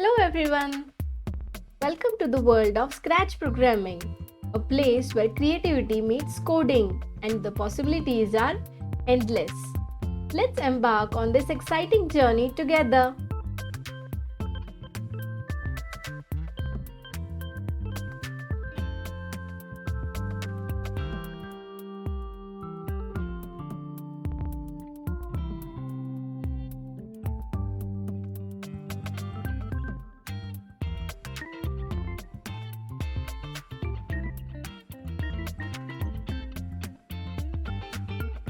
Hello everyone, welcome to the world of Scratch programming, a place where creativity meets coding and the possibilities are endless. Let's embark on this exciting journey together.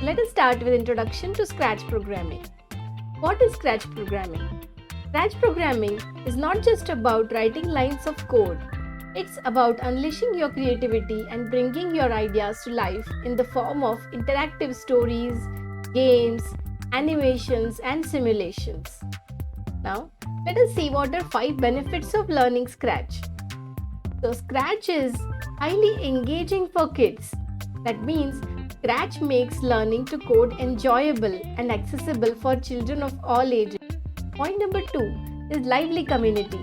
Let us start with introduction to Scratch programming. What is Scratch programming? Scratch programming is not just about writing lines of code. It's about unleashing your creativity and bringing your ideas to life in the form of interactive stories, games, animations, and simulations. Now, let us see what are 5 benefits of learning Scratch. So, Scratch is highly engaging for kids. That means Scratch makes learning to code enjoyable and accessible for children of all ages. Point number 2 is lively community.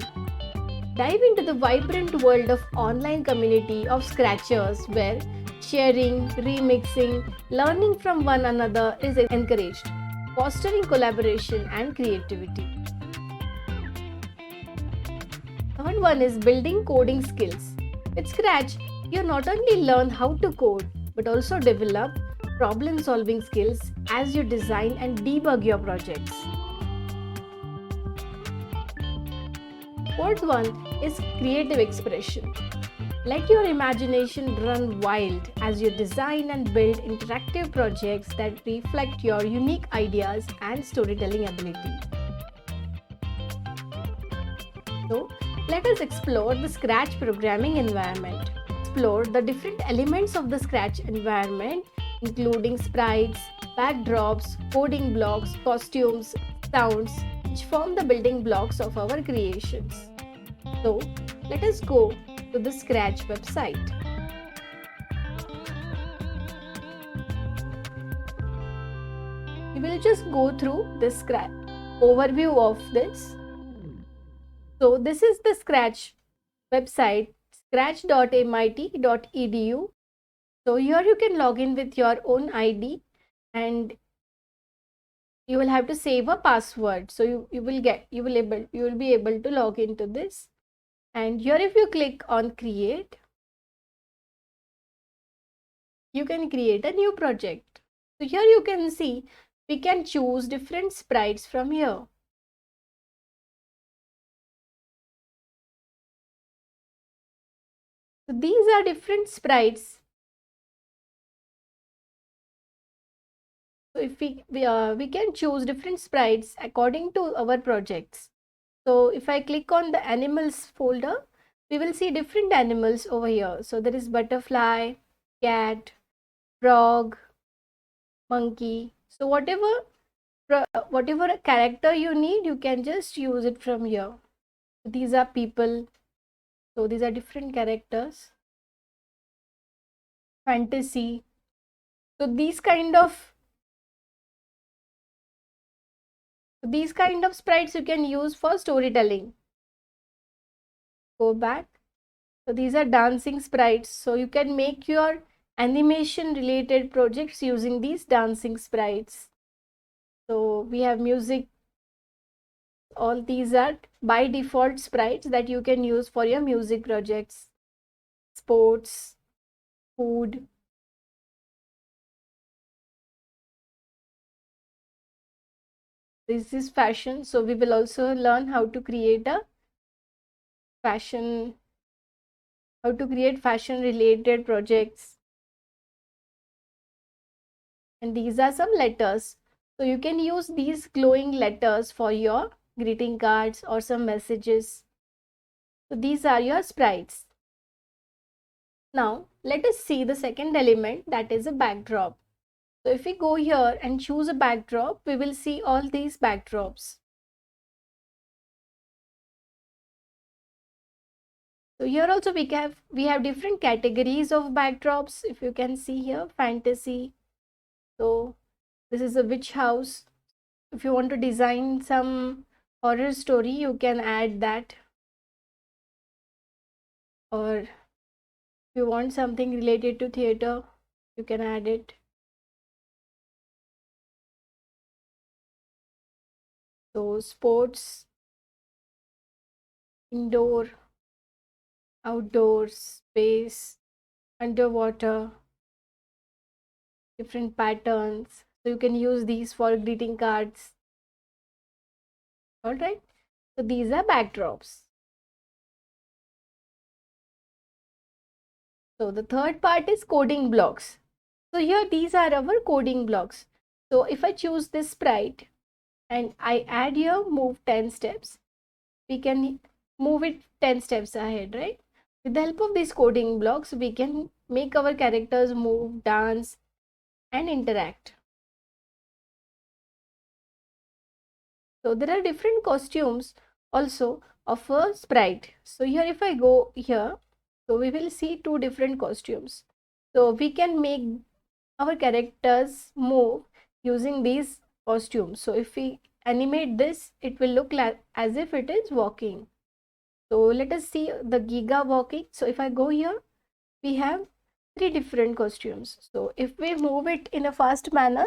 Dive into the vibrant world of online community of Scratchers where sharing, remixing, learning from one another is encouraged, fostering collaboration and creativity. Third one is building coding skills. With Scratch, you not only learn how to code but also develop problem solving skills as you design and debug your projects. Fourth one is creative expression. Let your imagination run wild as you design and build interactive projects that reflect your unique ideas and storytelling ability. So, let us explore the Scratch programming environment. Explore the different elements of the Scratch environment, including sprites, backdrops, coding blocks, costumes, sounds, which form the building blocks of our creations. So, let us go to the Scratch website. We will just go through this Scratch overview of this. So, this is the Scratch website, scratch.mit.edu. So here you can log in with your own ID and you will have to save a password. So you will be able to log into this. And here if you click on create, you can create a new project. So here you can see we can choose different sprites from here. So these are different sprites. So if we can choose different sprites according to our projects. So if I click on the animals folder, we will see different animals over here. So there is butterfly, cat, frog, monkey. So whatever character you need, you can just use it from here. These are people. So these are different characters. Fantasy. So these kind of sprites you can use for storytelling. Go back. So these are dancing sprites. So you can make your animation related projects using these dancing sprites. So we have music. All these are by default sprites that you can use for your music projects. Sports, food. This is fashion. So we will also learn how to create fashion related projects. And these are some letters. So you can use these glowing letters for your greeting cards or some messages. So these are your sprites. Now let us see the second element, that is a backdrop. So if we go here and choose a backdrop, we will see all these backdrops. So here also we have different categories of backdrops. If you can see here, fantasy. So this is a witch house. If you want to design some horror story, you can add that. Or if you want something related to theater, you can add it. So sports, indoor, outdoor, space, underwater, different patterns. So you can use these for greeting cards. All right. So these are backdrops. So the third part is coding blocks. So here these are our coding blocks. So if I choose this sprite and I add here move 10 steps, we can move it 10 steps ahead, right? With the help of these coding blocks, we can make our characters move, dance, and interact. So there are different costumes also of a sprite. So here if I go here, so we will see two different costumes. So we can make our characters move using these costumes. So if we animate this, it will look like as if it is walking. So let us see the Giga walking. So if I go here, we have three different costumes. So if we move it in a fast manner,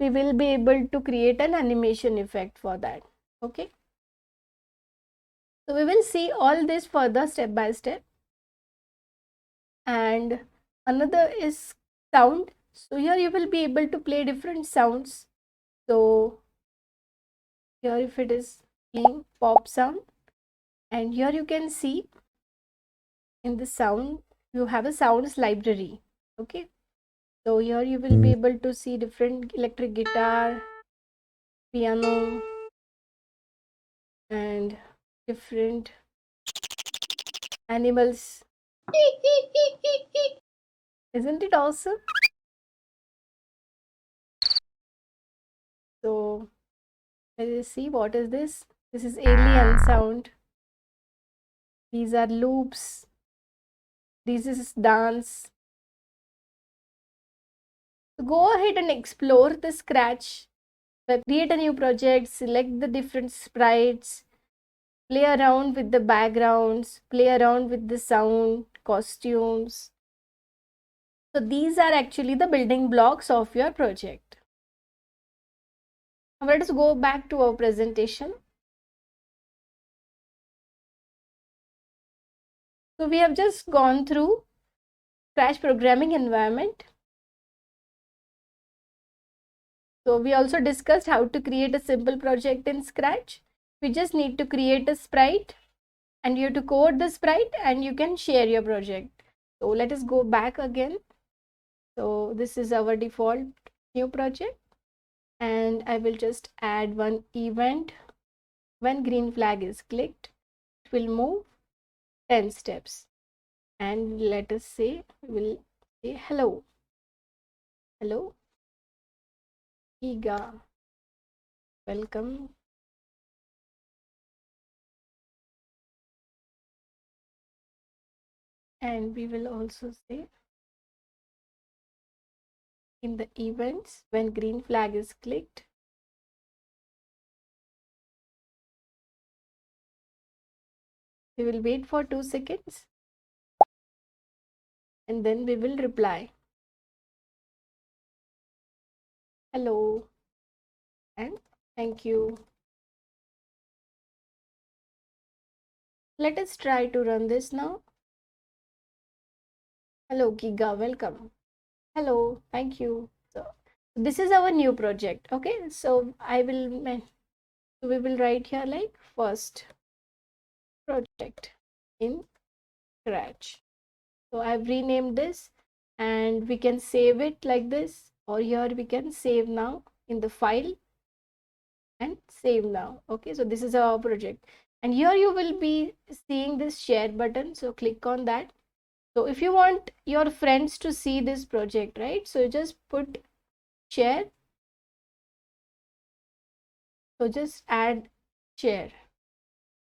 we will be able to create an animation effect for that. Okay. So we will see all this further step by step. And another is sound. So here you will be able to play different sounds. So here if it is playing pop sound, and here you can see in the sound you have a sounds library. Okay. So here you will be able to see different electric guitar, piano, and different animals. Isn't it awesome? So let us see what is this. This is alien sound. These are loops. This is dance. So go ahead and explore the Scratch. Create a new project, select the different sprites, play around with the backgrounds, play around with the sound, costumes. So these are actually the building blocks of your project. Now let us go back to our presentation. So we have just gone through Scratch programming environment. So we also discussed how to create a simple project in Scratch. We just need to create a sprite and you have to code the sprite and you can share your project. So let us go back again. So this is our default new project and I will just add one event. When green flag is clicked, it will move 10 steps. And let us say, we'll say hello. Hello, Giga. Welcome. And we will also say in the events when green flag is clicked, we will wait for 2 seconds and then we will reply hello and thank you. Let us try to run this now. Hello Giga, welcome. Hello, thank you. So this is our new project. Okay, so we will write here like first project in Scratch. So I've renamed this and we can save it like this, or here we can save now in the file and save now. Okay, so this is our project and here you will be seeing this share button, so click on that. So if you want your friends to see this project, right, so you just put share, so just add share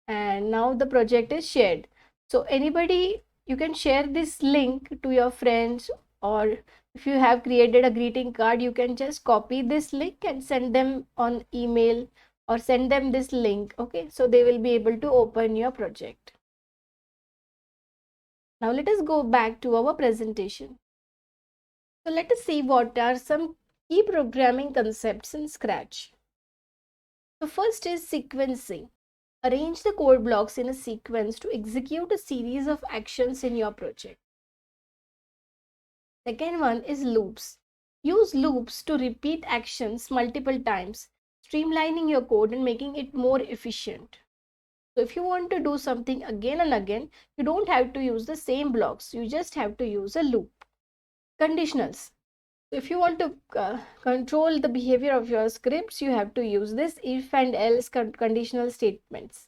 and now the project is shared. So anybody, you can share this link to your friends, or if you have created a greeting card, you can just copy this link and send them on email, or send them this link. Okay, so they will be able to open your project. Now let us go back to our presentation. So let us see what are some key programming concepts in Scratch. So first is sequencing. Arrange the code blocks in a sequence to execute a series of actions in your project. Second one is loops. Use loops to repeat actions multiple times, streamlining your code and making it more efficient. So if you want to do something again and again, you don't have to use the same blocks. You just have to use a loop. Conditionals. If you want to control the behavior of your scripts, you have to use this if and else conditional statements.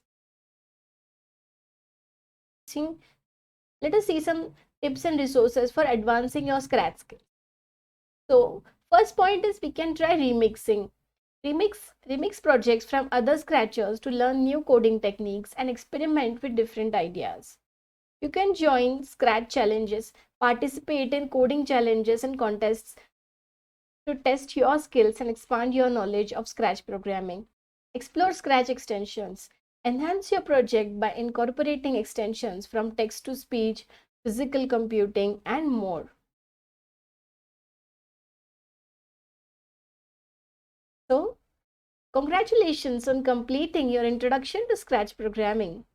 Let us see some tips and resources for advancing your Scratch skills. So first point is we can try remixing. Remix projects from other Scratchers to learn new coding techniques and experiment with different ideas. You can join Scratch challenges, participate in coding challenges and contests to test your skills and expand your knowledge of Scratch programming. Explore Scratch extensions. Enhance your project by incorporating extensions from text to speech, physical computing, and more. So, congratulations on completing your introduction to Scratch programming.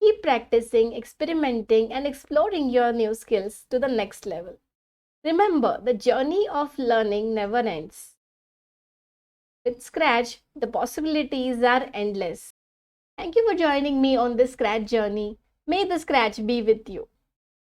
Keep practicing, experimenting, and exploring your new skills to the next level. Remember, the journey of learning never ends. With Scratch, the possibilities are endless. Thank you for joining me on this Scratch journey. May the Scratch be with you.